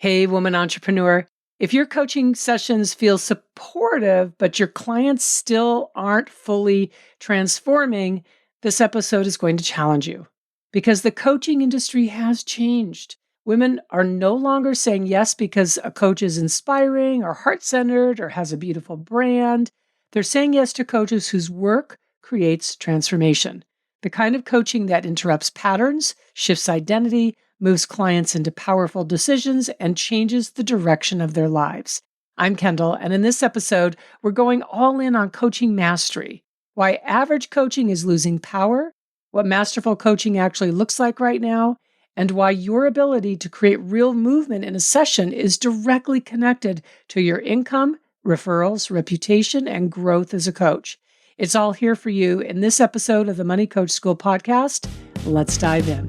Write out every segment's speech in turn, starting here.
Hey, woman entrepreneur. If your coaching sessions feel supportive, but your clients still aren't fully transforming, this episode is going to challenge you because the coaching industry has changed. Women are no longer saying yes because a coach is inspiring or heart centered or has a beautiful brand. They're saying yes to coaches whose work creates transformation. The kind of coaching that interrupts patterns, shifts identity, moves clients into powerful decisions, and changes the direction of their lives. I'm Kendall, and in this episode, we're going all in on coaching mastery, why average coaching is losing power, what masterful coaching actually looks like right now, and why your ability to create real movement in a session is directly connected to your income, referrals, reputation, and growth as a coach. It's all here for you in this episode of the Money Coach School podcast. Let's dive in.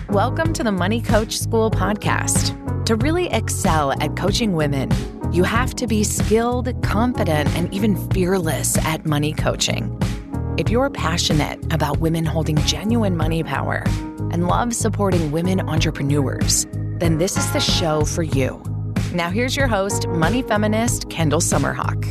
Welcome to the Money Coach School podcast. To really excel at coaching women, you have to be skilled, confident, and even fearless at money coaching. If you're passionate about women holding genuine money power and love supporting women entrepreneurs, then this is the show for you. Now here's your host, money feminist Kendall Summerhawk.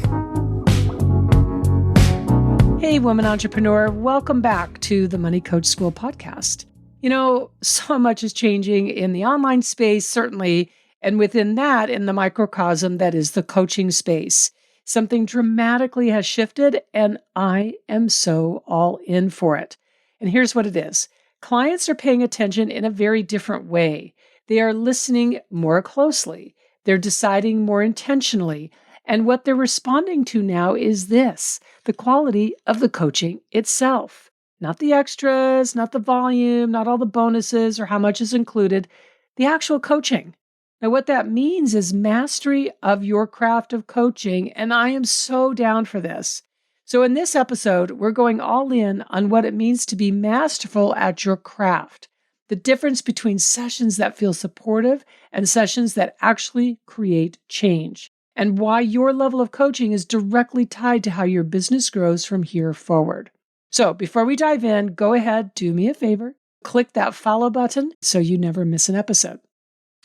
Hey, woman entrepreneur. Welcome back to the Money Coach School podcast. You know, so much is changing in the online space, certainly, and within that, in the microcosm that is the coaching space. Something dramatically has shifted, and I am so all in for it. And here's what it is. Clients are paying attention in a very different way. They are listening more closely. They're deciding more intentionally. And what they're responding to now is this, the quality of the coaching itself. Not the extras, not the volume, not all the bonuses or how much is included, the actual coaching. Now, what that means is mastery of your craft of coaching, and I am so down for this. So in this episode, we're going all in on what it means to be masterful at your craft, the difference between sessions that feel supportive and sessions that actually create change, and why your level of coaching is directly tied to how your business grows from here forward. So before we dive in, go ahead, do me a favor, click that follow button so you never miss an episode.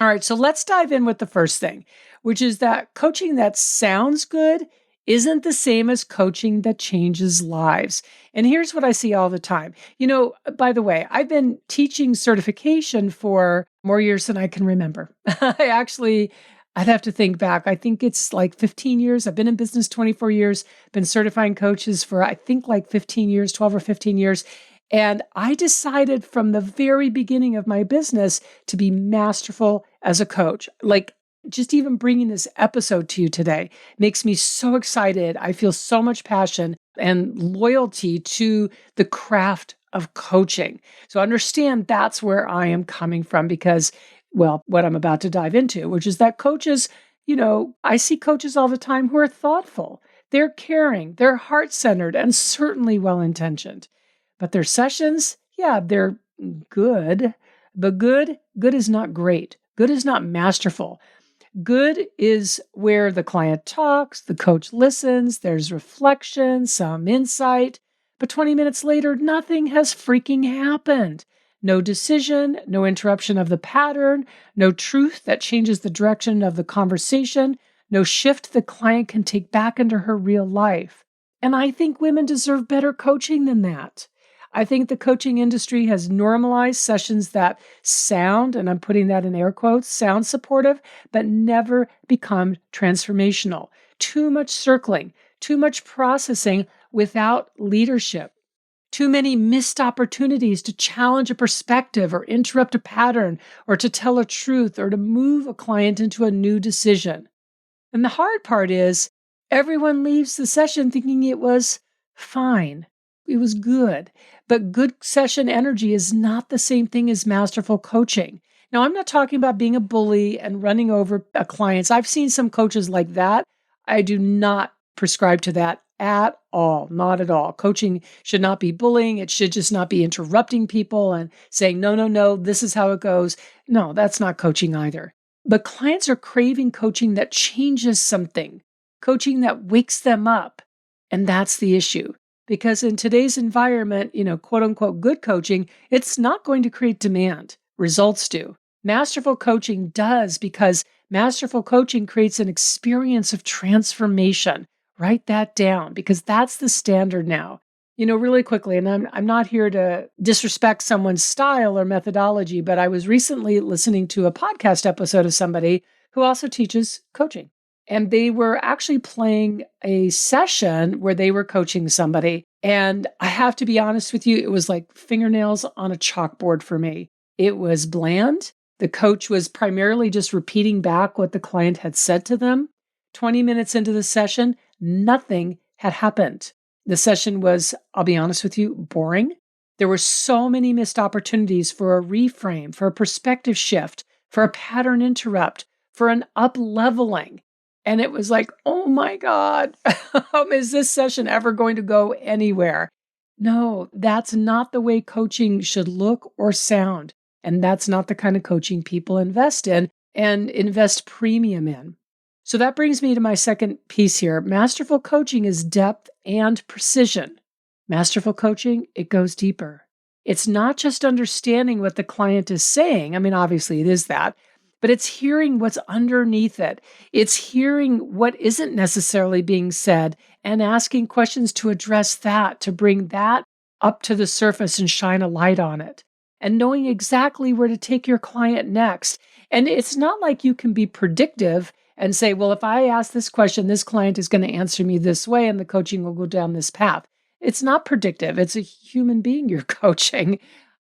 All right, so let's dive in with the first thing, which is that coaching that sounds good isn't the same as coaching that changes lives. And here's what I see all the time. You know, by the way, I've been teaching certification for more years than I can remember. I'd have to think back. I think it's like 15 years. I've been in business 24 years, been certifying coaches for, I think, like 15 years, 12 or 15 years. And I decided from the very beginning of my business to be masterful as a coach. Like, just even bringing this episode to you today makes me so excited. I feel so much passion and loyalty to the craft of coaching. So understand that's where I am coming from because, well, what I'm about to dive into, which is that coaches, I see coaches all the time who are thoughtful, they're caring, they're heart-centered, and certainly well-intentioned. But their sessions, they're good, but good is not great. Good is not masterful. Good is where the client talks, the coach listens, there's reflection, some insight, but 20 minutes later, nothing has freaking happened. No decision, no interruption of the pattern, no truth that changes the direction of the conversation, no shift the client can take back into her real life. And I think women deserve better coaching than that. I think the coaching industry has normalized sessions that sound, and I'm putting that in air quotes, sound supportive, but never become transformational. Too much circling, too much processing without leadership. Too many missed opportunities to challenge a perspective or interrupt a pattern or to tell a truth or to move a client into a new decision. And the hard part is everyone leaves the session thinking it was fine. It was good. But good session energy is not the same thing as masterful coaching. Now, I'm not talking about being a bully and running over clients. I've seen some coaches like that. I do not prescribe to that at all, not at all. Coaching should not be bullying. It should just not be interrupting people and saying, no, this is how it goes. No, that's not coaching either. But clients are craving coaching that changes something, coaching that wakes them up. And that's the issue. Because in today's environment, quote unquote, good coaching, it's not going to create demand. Results do. Masterful coaching does, because masterful coaching creates an experience of transformation. Write that down, because that's the standard now. Really quickly, and I'm not here to disrespect someone's style or methodology, but I was recently listening to a podcast episode of somebody who also teaches coaching. And they were actually playing a session where they were coaching somebody. And I have to be honest with you, it was like fingernails on a chalkboard for me. It was bland. The coach was primarily just repeating back what the client had said to them. 20 minutes into the session, nothing had happened. The session was, I'll be honest with you, boring. There were so many missed opportunities for a reframe, for a perspective shift, for a pattern interrupt, for an up leveling. And it was like, oh my God, is this session ever going to go anywhere? No, that's not the way coaching should look or sound. And that's not the kind of coaching people invest in and invest premium in. So that brings me to my second piece here. Masterful coaching is depth and precision. Masterful coaching, it goes deeper. It's not just understanding what the client is saying. I mean, obviously it is that, but it's hearing what's underneath it. It's hearing what isn't necessarily being said and asking questions to address that, to bring that up to the surface and shine a light on it, and knowing exactly where to take your client next. And it's not like you can be predictive and say, well, if I ask this question, this client is going to answer me this way and the coaching will go down this path. It's not predictive. It's a human being you're coaching,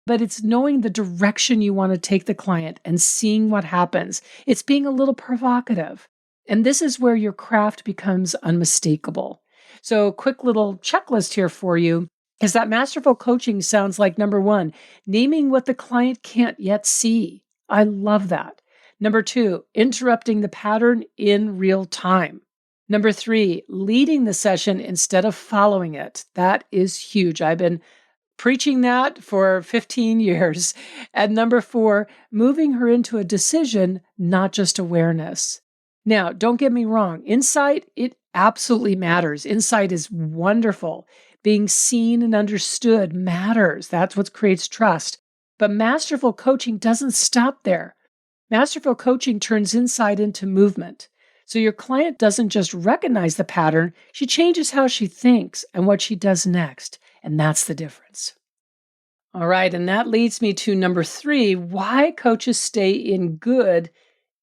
but it's knowing the direction you want to take the client and seeing what happens. It's being a little provocative. And this is where your craft becomes unmistakable. So a quick little checklist here for you is that masterful coaching sounds like, number one, naming what the client can't yet see. I love that. Number two, interrupting the pattern in real time. Number three, leading the session instead of following it. That is huge. I've been preaching that for 15 years. And number four, moving her into a decision, not just awareness. Now, don't get me wrong. Insight, it absolutely matters. Insight is wonderful. Being seen and understood matters. That's what creates trust. But masterful coaching doesn't stop there. Masterful coaching turns insight into movement. So your client doesn't just recognize the pattern, she changes how she thinks and what she does next. And that's the difference. All right, and that leads me to number three, why coaches stay in good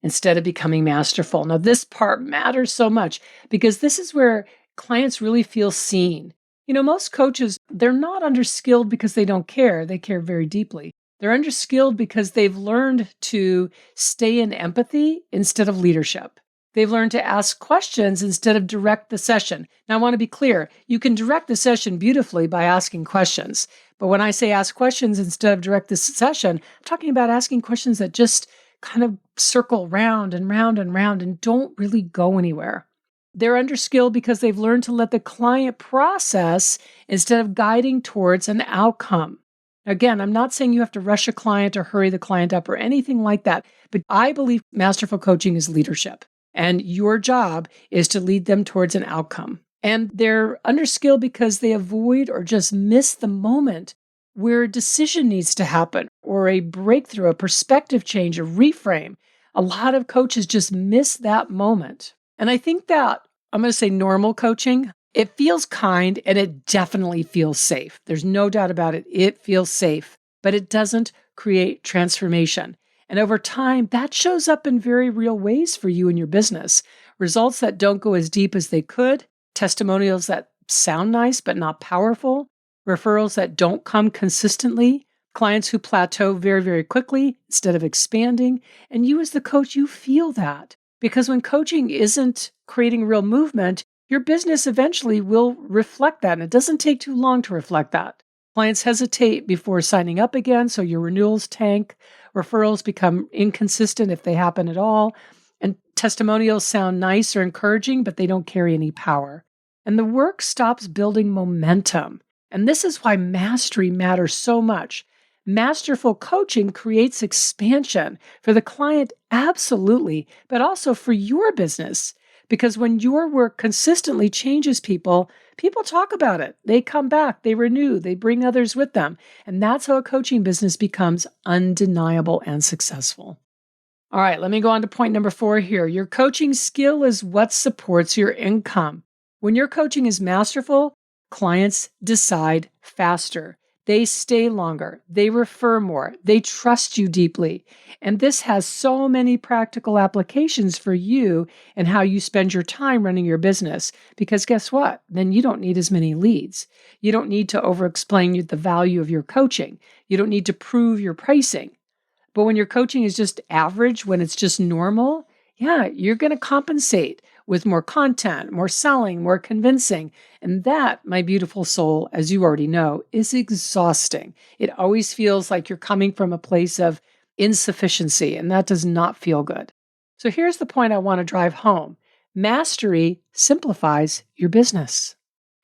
instead of becoming masterful. Now, this part matters so much because this is where clients really feel seen. Most coaches, they're not underskilled because they don't care. They care very deeply. They're underskilled because they've learned to stay in empathy instead of leadership. They've learned to ask questions instead of direct the session. Now, I want to be clear. You can direct the session beautifully by asking questions. But when I say ask questions instead of direct the session, I'm talking about asking questions that just kind of circle round and round and round and don't really go anywhere. They're underskilled because they've learned to let the client process instead of guiding towards an outcome. Again, I'm not saying you have to rush a client or hurry the client up or anything like that, but I believe masterful coaching is leadership, and your job is to lead them towards an outcome. And they're underskilled because they avoid or just miss the moment where a decision needs to happen or a breakthrough, a perspective change, a reframe. A lot of coaches just miss that moment. And I think that, I'm going to say normal coaching, it feels kind and it definitely feels safe. There's no doubt about it. It feels safe, but it doesn't create transformation. And over time, that shows up in very real ways for you and your business. Results that don't go as deep as they could, testimonials that sound nice but not powerful, referrals that don't come consistently, clients who plateau very, very quickly instead of expanding. And you as the coach, you feel that. Because when coaching isn't creating real movement, your business eventually will reflect that. And it doesn't take too long to reflect that. Clients hesitate before signing up again, so your renewals tank. Referrals become inconsistent if they happen at all. And testimonials sound nice or encouraging, but they don't carry any power. And the work stops building momentum. And this is why mastery matters so much. Masterful coaching creates expansion for the client, absolutely, but also for your business. Because when your work consistently changes people, people talk about it. They come back, they renew, they bring others with them. And that's how a coaching business becomes undeniable and successful. All right, let me go on to point number 4 here. Your coaching skill is what supports your income. When your coaching is masterful, clients decide faster. They stay longer. They refer more. They trust you deeply. And this has so many practical applications for you and how you spend your time running your business. Because guess what? Then you don't need as many leads. You don't need to over-explain the value of your coaching. You don't need to prove your pricing. But when your coaching is just average, when it's just normal, yeah, you're going to compensate with more content, more selling, more convincing. And that, my beautiful soul, as you already know, is exhausting. It always feels like you're coming from a place of insufficiency, and that does not feel good. So here's the point I want to drive home. Mastery simplifies your business.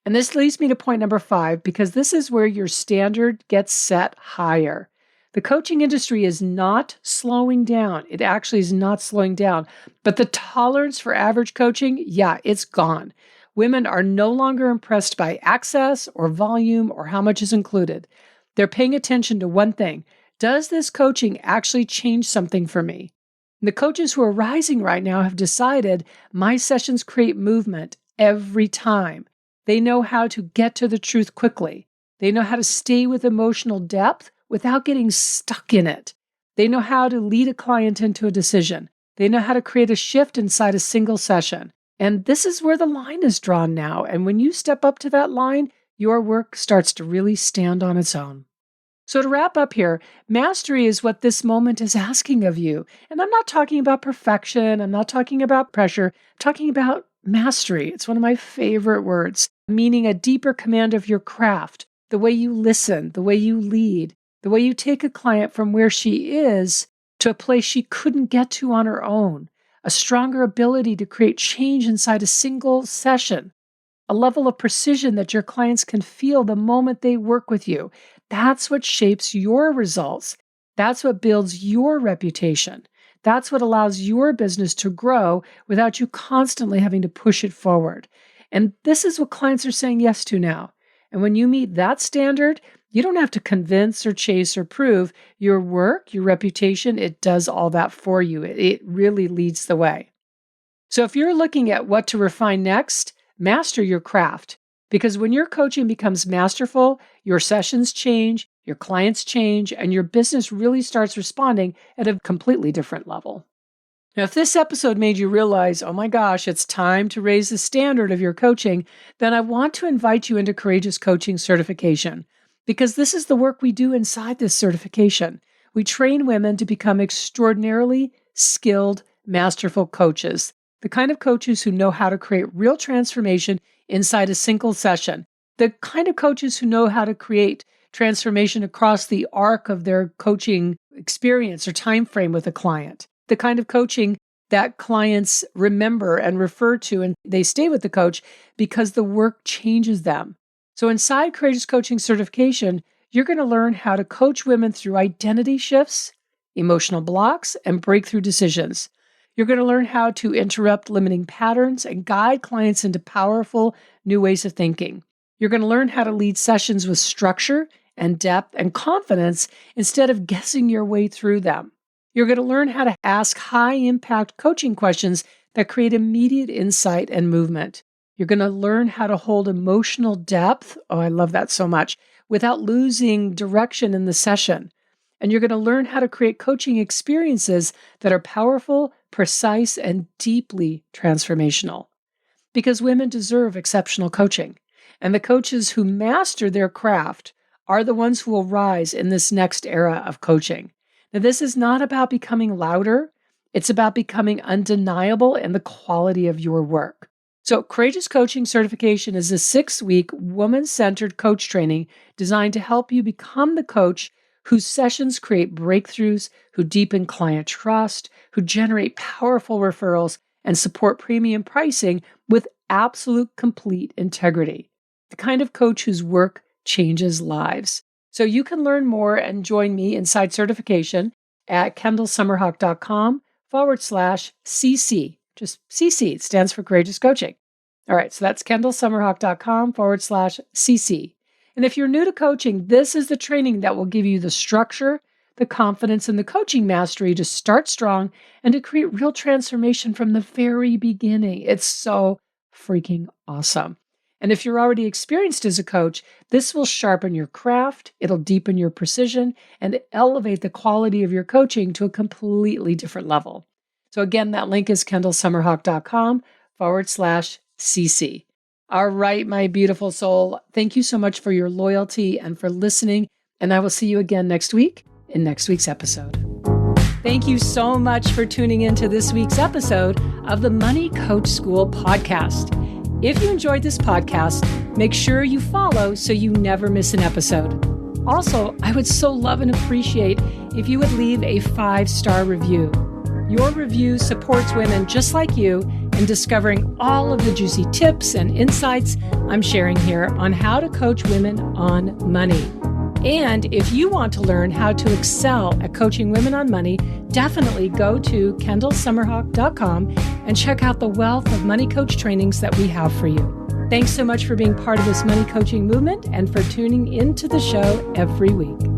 And this leads me to point number 5, because this is where your standard gets set higher. The coaching industry is not slowing down. It actually is not slowing down. But the tolerance for average coaching, yeah, it's gone. Women are no longer impressed by access or volume or how much is included. They're paying attention to one thing. Does this coaching actually change something for me? And the coaches who are rising right now have decided my sessions create movement every time. They know how to get to the truth quickly. They know how to stay with emotional depth without getting stuck in it. They know how to lead a client into a decision. They know how to create a shift inside a single session. And this is where the line is drawn now. And when you step up to that line, your work starts to really stand on its own. So to wrap up here, mastery is what this moment is asking of you. And I'm not talking about perfection. I'm not talking about pressure. I'm talking about mastery. It's one of my favorite words, meaning a deeper command of your craft, the way you listen, the way you lead, the way you take a client from where she is to a place she couldn't get to on her own, a stronger ability to create change inside a single session, a level of precision that your clients can feel the moment they work with you. That's what shapes your results. That's what builds your reputation. That's what allows your business to grow without you constantly having to push it forward. And this is what clients are saying yes to now. And when you meet that standard, you don't have to convince or chase or prove. Your work, your reputation, it does all that for you. It really leads the way. So if you're looking at what to refine next, master your craft. Because when your coaching becomes masterful, your sessions change, your clients change, and your business really starts responding at a completely different level. Now, if this episode made you realize, oh my gosh, it's time to raise the standard of your coaching, then I want to invite you into Courageous Coaching Certification. Because this is the work we do inside this certification. We train women to become extraordinarily skilled, masterful coaches, the kind of coaches who know how to create real transformation inside a single session, the kind of coaches who know how to create transformation across the arc of their coaching experience or time frame with a client, the kind of coaching that clients remember and refer to, and they stay with the coach because the work changes them. So inside Courageous Coaching Certification, you're going to learn how to coach women through identity shifts, emotional blocks, and breakthrough decisions. You're going to learn how to interrupt limiting patterns and guide clients into powerful new ways of thinking. You're going to learn how to lead sessions with structure and depth and confidence instead of guessing your way through them. You're going to learn how to ask high-impact coaching questions that create immediate insight and movement. You're going to learn how to hold emotional depth, oh, I love that so much, without losing direction in the session. And you're going to learn how to create coaching experiences that are powerful, precise, and deeply transformational. Because women deserve exceptional coaching. And the coaches who master their craft are the ones who will rise in this next era of coaching. Now, this is not about becoming louder. It's about becoming undeniable in the quality of your work. So Courageous Coaching Certification is a 6-week woman-centered coach training designed to help you become the coach whose sessions create breakthroughs, who deepen client trust, who generate powerful referrals, and support premium pricing with absolute complete integrity. The kind of coach whose work changes lives. So you can learn more and join me inside certification at kendallsummerhawk.com/CC. Just CC, it stands for Courageous Coaching. All right, so that's kendallsummerhawk.com/CC. And if you're new to coaching, this is the training that will give you the structure, the the confidence, and the coaching mastery to start strong and to create real transformation from the very beginning. It's so freaking awesome. And if you're already experienced as a coach, this will sharpen your craft, it'll deepen your precision, and elevate the quality of your coaching to a completely different level. So again, that link is kendallsummerhawk.com/CC. All right, my beautiful soul. Thank you so much for your loyalty and for listening. And I will see you again next week in next week's episode. Thank you so much for tuning into this week's episode of the Money Coach School podcast. If you enjoyed this podcast, make sure you follow so you never miss an episode. Also, I would so love and appreciate if you would leave a 5-star review. Your review supports women just like you in discovering all of the juicy tips and insights I'm sharing here on how to coach women on money. And if you want to learn how to excel at coaching women on money, definitely go to kendallsummerhawk.com and check out the wealth of money coach trainings that we have for you. Thanks so much for being part of this money coaching movement and for tuning into the show every week.